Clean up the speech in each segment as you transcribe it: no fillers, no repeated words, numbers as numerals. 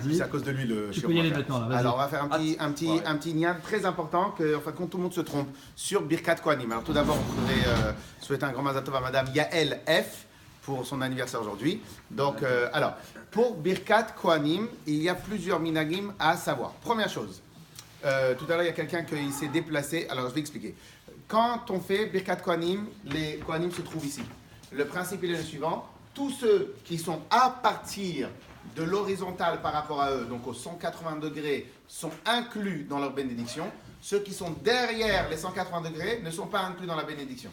vas-y. C'est à cause de lui le Tu peux y aller maintenant, là, vas-y. Alors, on va faire un petit nian très important que, enfin, quand tout le monde se trompe sur Birkat Kohanim. Alors, tout d'abord, on voudrait souhaiter un grand mazal tov à Madame Yael F pour son anniversaire aujourd'hui. Donc, alors, pour Birkat Kohanim, il y a plusieurs minagim à savoir. Première chose, tout à l'heure, il y a quelqu'un qui s'est déplacé. Alors, je vais expliquer. Quand on fait Birkat Kohanim, les Kohanim se trouvent ici. Le principe il est le suivant. Tous ceux qui sont à partir de l'horizontale par rapport à eux, donc aux 180 degrés, sont inclus dans leur bénédiction. Ceux qui sont derrière les 180 degrés ne sont pas inclus dans la bénédiction.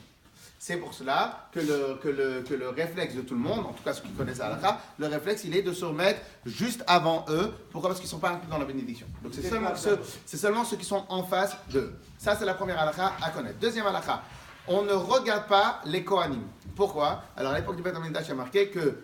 C'est pour cela que le réflexe de tout le monde, en tout cas ceux qui connaissent la halakha, le réflexe il est de se remettre juste avant eux. Pourquoi? Parce qu'ils ne sont pas inclus dans la bénédiction. Donc c'est seulement ceux qui sont en face d'eux. Ça c'est la première halakha à connaître. Deuxième halakha, on ne regarde pas les Kohanim. Pourquoi? Alors à l'époque du Beth Amikdash, il y a marqué que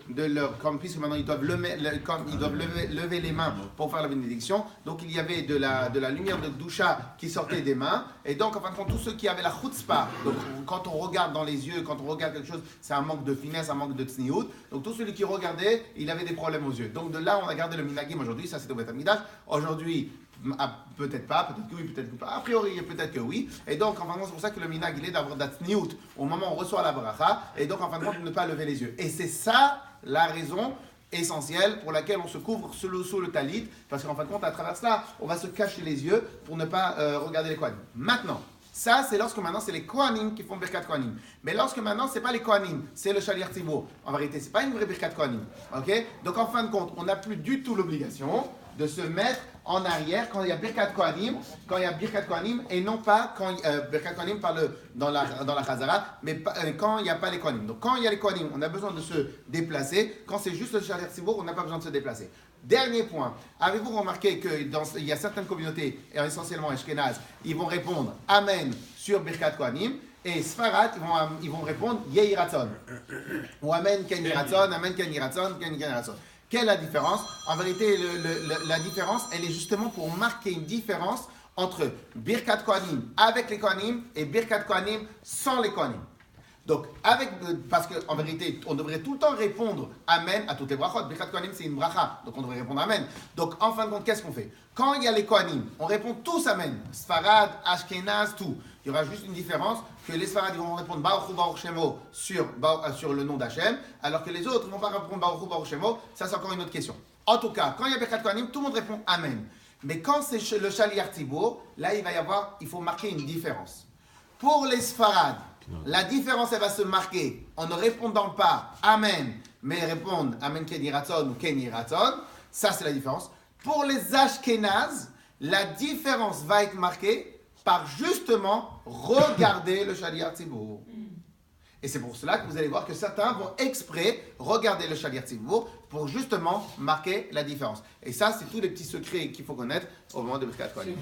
puisque maintenant ils doivent lever les mains pour faire la bénédiction, donc il y avait de la lumière de Doucha qui sortait des mains, et donc en fin de compte tous ceux qui avaient la chutzpah, donc quand on regarde dans les yeux, quand on regarde quelque chose, c'est un manque de finesse, un manque de tzniut, donc tous ceux qui regardaient, il avait des problèmes aux yeux. Donc de là on a gardé le minagim aujourd'hui, ça c'était au Beth Amikdash. Aujourd'hui, peut-être pas, peut-être que oui, peut-être pas. A priori, peut-être que oui. Et donc, en fin de compte, c'est pour ça que le minag, il est d'avoir d'atniout au moment où on reçoit la bracha. Et donc, en fin de compte, ne pas lever les yeux. Et c'est ça la raison essentielle pour laquelle on se couvre sous le talit. Parce qu'en fin de compte, à travers cela, on va se cacher les yeux pour ne pas regarder les Kohanim. Maintenant, ça, c'est lorsque maintenant, c'est les Kohanim qui font Birkat Kohanim. Mais lorsque maintenant, c'est pas les Kohanim, c'est le Shaliach Tzibur. En vérité, c'est pas une vraie Birkat Kohanim. Ok? Donc, en fin de compte, on n'a plus du tout l'obligation de se mettre en arrière quand il y a Birkat Kohanim, et non pas quand Birkat Kohanim dans la Chazara, mais quand il n'y a pas les Kohanim. Donc quand il y a les Kohanim, on a besoin de se déplacer. Quand c'est juste le Shaliach Tzibur, on n'a pas besoin de se déplacer. Dernier point, avez-vous remarqué qu'il y a certaines communautés, et essentiellement Ashkenaz, ils vont répondre Amen sur Birkat Kohanim, et Sfarad, ils vont répondre Yehi Ratzon. Ou Amen Ken Yehi Ratzon, Amen Ken Yehi Ratzon, Ken Yehi Ratzon. Quelle est la différence? En vérité, la différence, elle est justement pour marquer une différence entre Birkat Kohanim avec les Kohanim et Birkat Kohanim sans les Kohanim. Donc, parce qu'en vérité, on devrait tout le temps répondre Amen à toutes les brachot. Birkat Kohanim, c'est une bracha, donc on devrait répondre Amen. Donc, en fin de compte, qu'est-ce qu'on fait? Quand il y a les Kohanim, on répond tous Amen. Sfarad, Ashkenaz, tout. Il y aura juste une différence, que les Sfarad vont répondre Baruch Hu Baruch Shemo sur le nom d'Hachem, alors que les autres ne vont pas répondre Baruch Hu Baruch Shemo. Ça, c'est encore une autre question. En tout cas, quand il y a Birkat Kohanim, tout le monde répond Amen. Mais quand c'est le Shaliach Tzibur, là, il faut marquer une différence. Pour les Sfarad, la différence, elle va se marquer en ne répondant pas Amen, mais répondre Amen Ken Yehi Ratzon ou Ken Yehi Ratzon. Ça, c'est la différence. Pour les Ashkenaz, la différence va être marquée par justement regarder le Shaliach Tzibur. Et c'est pour cela que vous allez voir que certains vont exprès regarder le Shaliach Tzibur pour justement marquer la différence. Et ça, c'est tous les petits secrets qu'il faut connaître au moment de Birkat Kohanim.